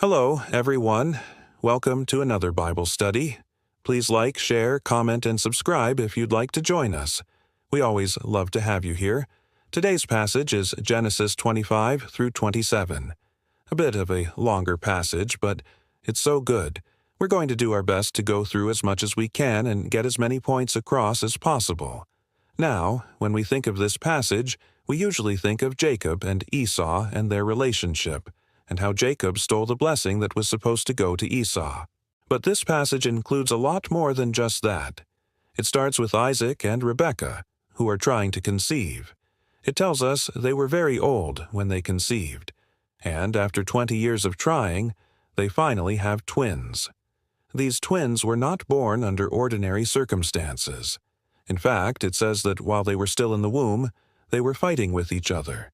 Hello, everyone. Welcome to another Bible study. Please like, share, comment, and subscribe if you'd like to join us. We always love to have you here. Today's passage is Genesis 25 through 27. A bit of a longer passage, but it's so good. We're going to do our best to go through as much as we can and get as many points across as possible. Now, when we think of this passage, we usually think of Jacob and Esau and their relationship, and how Jacob stole the blessing that was supposed to go to Esau. But this passage includes a lot more than just that. It starts with Isaac and Rebekah, who are trying to conceive. It tells us they were very old when they conceived, and after 20 years of trying, they finally have twins. These twins were not born under ordinary circumstances. In fact, it says that while they were still in the womb, they were fighting with each other.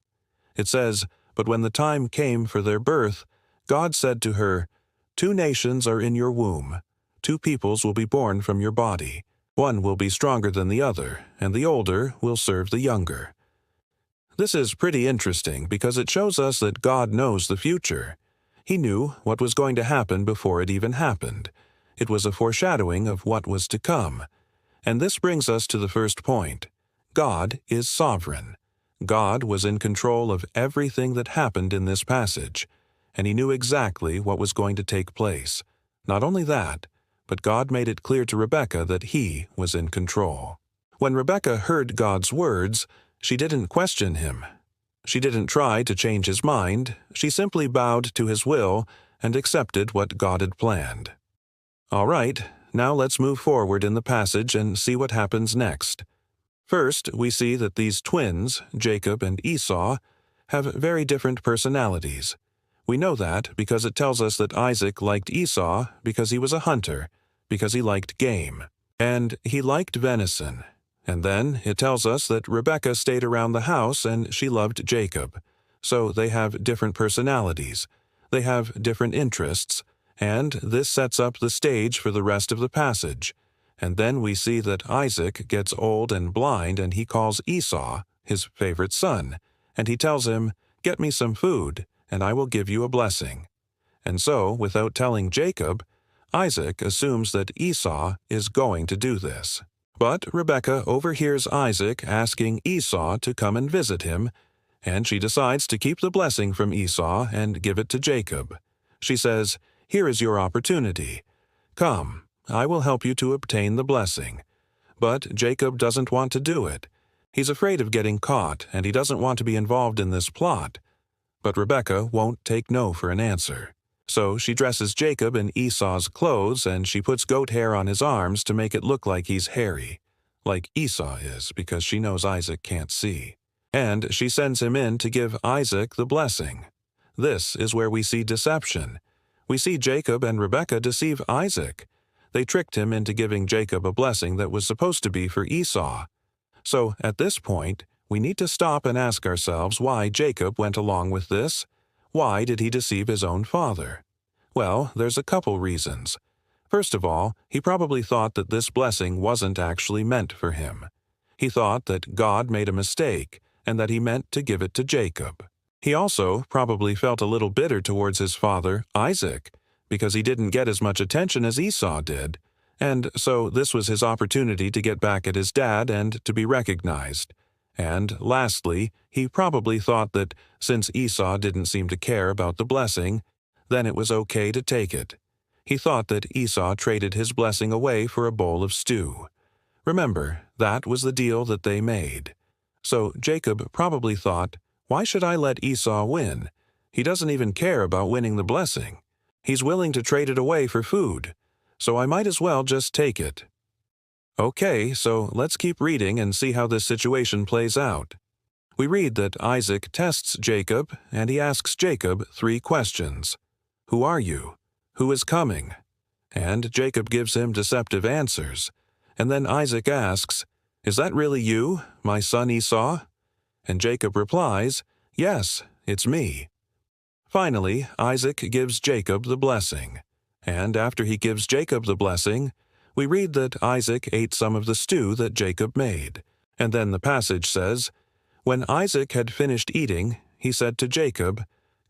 It says, "But when the time came for their birth, God said to her, 'Two nations are in your womb. 2 peoples will be born from your body. One will be stronger than the other, and the older will serve the younger.'" This is pretty interesting because it shows us that God knows the future. He knew what was going to happen before it even happened. It was a foreshadowing of what was to come. And this brings us to the first point. God is sovereign. God was in control of everything that happened in this passage, and He knew exactly what was going to take place. Not only that, but God made it clear to Rebekah that He was in control. When Rebekah heard God's words, she didn't question Him. She didn't try to change His mind. She simply bowed to His will and accepted what God had planned. All right, now let's move forward in the passage and see what happens next. First, we see that these twins, Jacob and Esau, have very different personalities. We know that because it tells us that Isaac liked Esau because he was a hunter, because he liked game, and he liked venison. And then it tells us that Rebekah stayed around the house and she loved Jacob. So they have different personalities. They have different interests, and this sets up the stage for the rest of the passage. And then we see that Isaac gets old and blind and he calls Esau, his favorite son, and he tells him, "Get me some food, and I will give you a blessing." And so, without telling Jacob, Isaac assumes that Esau is going to do this. But Rebekah overhears Isaac asking Esau to come and visit him, and she decides to keep the blessing from Esau and give it to Jacob. She says, "Here is your opportunity. Come, I will help you to obtain the blessing." But Jacob doesn't want to do it. He's afraid of getting caught, and he doesn't want to be involved in this plot. But Rebekah won't take no for an answer. So she dresses Jacob in Esau's clothes, and she puts goat hair on his arms to make it look like he's hairy, like Esau is, because she knows Isaac can't see. And she sends him in to give Isaac the blessing. This is where we see deception. We see Jacob and Rebekah deceive Isaac. They tricked him into giving Jacob a blessing that was supposed to be for Esau. So, at this point, we need to stop and ask ourselves why Jacob went along with this. Why did he deceive his own father? Well, there's a couple reasons. First of all, he probably thought that this blessing wasn't actually meant for him. He thought that God made a mistake, and that He meant to give it to Jacob. He also probably felt a little bitter towards his father, Isaac, because he didn't get as much attention as Esau did, and so this was his opportunity to get back at his dad and to be recognized. And lastly, he probably thought that since Esau didn't seem to care about the blessing, then it was okay to take it. He thought that Esau traded his blessing away for a bowl of stew. Remember, that was the deal that they made. So Jacob probably thought, "Why should I let Esau win? He doesn't even care about winning the blessing. He's willing to trade it away for food, so I might as well just take it." Okay, so let's keep reading and see how this situation plays out. We read that Isaac tests Jacob, and he asks Jacob 3 questions. Who are you? Who is coming? And Jacob gives him deceptive answers. And then Isaac asks, "Is that really you, my son Esau?" And Jacob replies, "Yes, it's me." Finally, Isaac gives Jacob the blessing. And after he gives Jacob the blessing, we read that Isaac ate some of the stew that Jacob made. And then the passage says, "When Isaac had finished eating, he said to Jacob,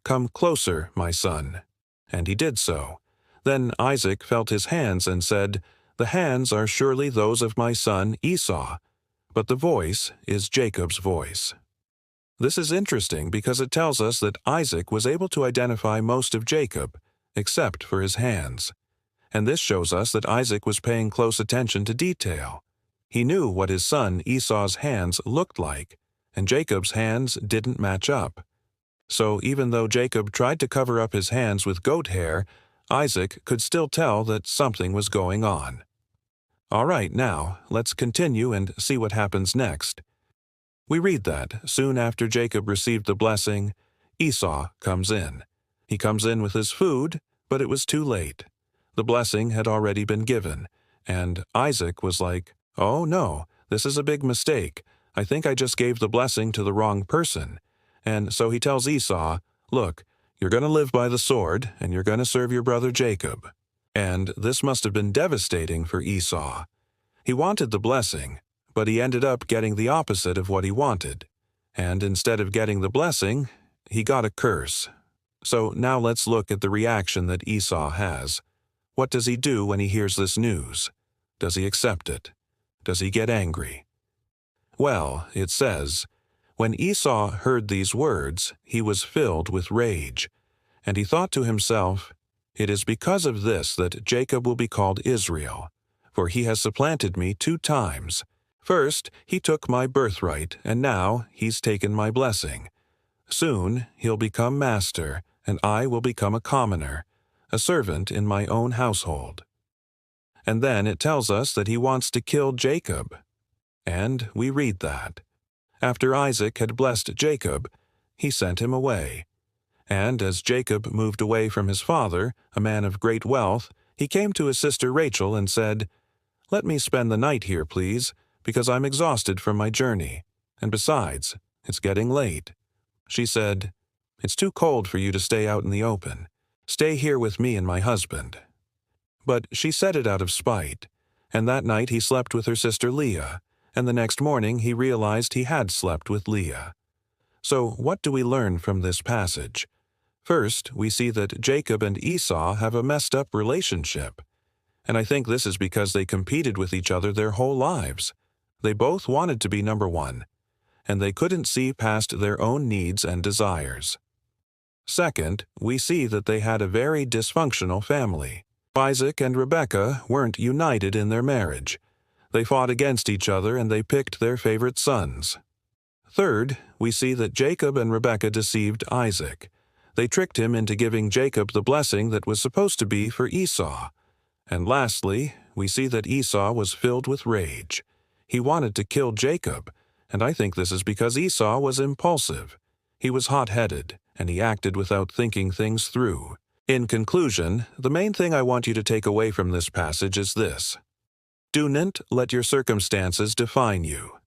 'Come closer, my son.' And he did so. Then Isaac felt his hands and said, "The hands are surely those of my son Esau, but the voice is Jacob's voice." This is interesting because it tells us that Isaac was able to identify most of Jacob, except for his hands. And this shows us that Isaac was paying close attention to detail. He knew what his son Esau's hands looked like, and Jacob's hands didn't match up. So even though Jacob tried to cover up his hands with goat hair, Isaac could still tell that something was going on. All right, now, let's continue and see what happens next. We read that, soon after Jacob received the blessing, Esau comes in. He comes in with his food, but it was too late. The blessing had already been given, and Isaac was like, "Oh no, this is a big mistake. I think I just gave the blessing to the wrong person." And so he tells Esau, "Look, you're going to live by the sword, and you're going to serve your brother Jacob." And this must have been devastating for Esau. He wanted the blessing, but he ended up getting the opposite of what he wanted. And instead of getting the blessing, he got a curse. So now let's look at the reaction that Esau has. What does he do when he hears this news? Does he accept it? Does he get angry? Well, it says, "When Esau heard these words, he was filled with rage. And he thought to himself, 'It is because of this that Jacob will be called Israel, for he has supplanted me 2 times. First, he took my birthright, and now he's taken my blessing. Soon he'll become master, and I will become a commoner, a servant in my own household.'" And then it tells us that he wants to kill Jacob. And we read that. After Isaac had blessed Jacob, he sent him away. And as Jacob moved away from his father, a man of great wealth, he came to his sister Rachel and said, "Let me spend the night here, please, because I'm exhausted from my journey. And besides, it's getting late." She said, "It's too cold for you to stay out in the open. Stay here with me and my husband." But she said it out of spite, and that night he slept with her sister Leah, and the next morning he realized he had slept with Leah. So what do we learn from this passage? First, we see that Jacob and Esau have a messed up relationship. And I think this is because they competed with each other their whole lives. They both wanted to be number one, and they couldn't see past their own needs and desires. Second, we see that they had a very dysfunctional family. Isaac and Rebekah weren't united in their marriage. They fought against each other and they picked their favorite sons. Third, we see that Jacob and Rebekah deceived Isaac. They tricked him into giving Jacob the blessing that was supposed to be for Esau. And lastly, we see that Esau was filled with rage. He wanted to kill Jacob, and I think this is because Esau was impulsive. He was hot-headed, and he acted without thinking things through. In conclusion, the main thing I want you to take away from this passage is this: do not let your circumstances define you.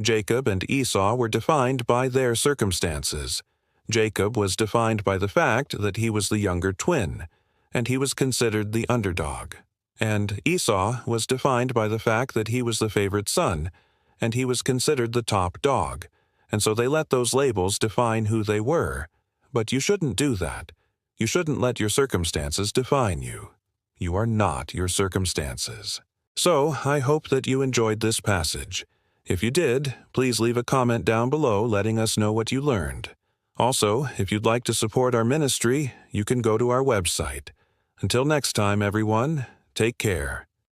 Jacob and Esau were defined by their circumstances. Jacob was defined by the fact that he was the younger twin, and he was considered the underdog. And Esau was defined by the fact that he was the favorite son, and he was considered the top dog. And so they let those labels define who they were. But you shouldn't do that. You shouldn't let your circumstances define you. You are not your circumstances. So, I hope that you enjoyed this passage. If you did, please leave a comment down below letting us know what you learned. Also, if you'd like to support our ministry, you can go to our website. Until next time, everyone, take care.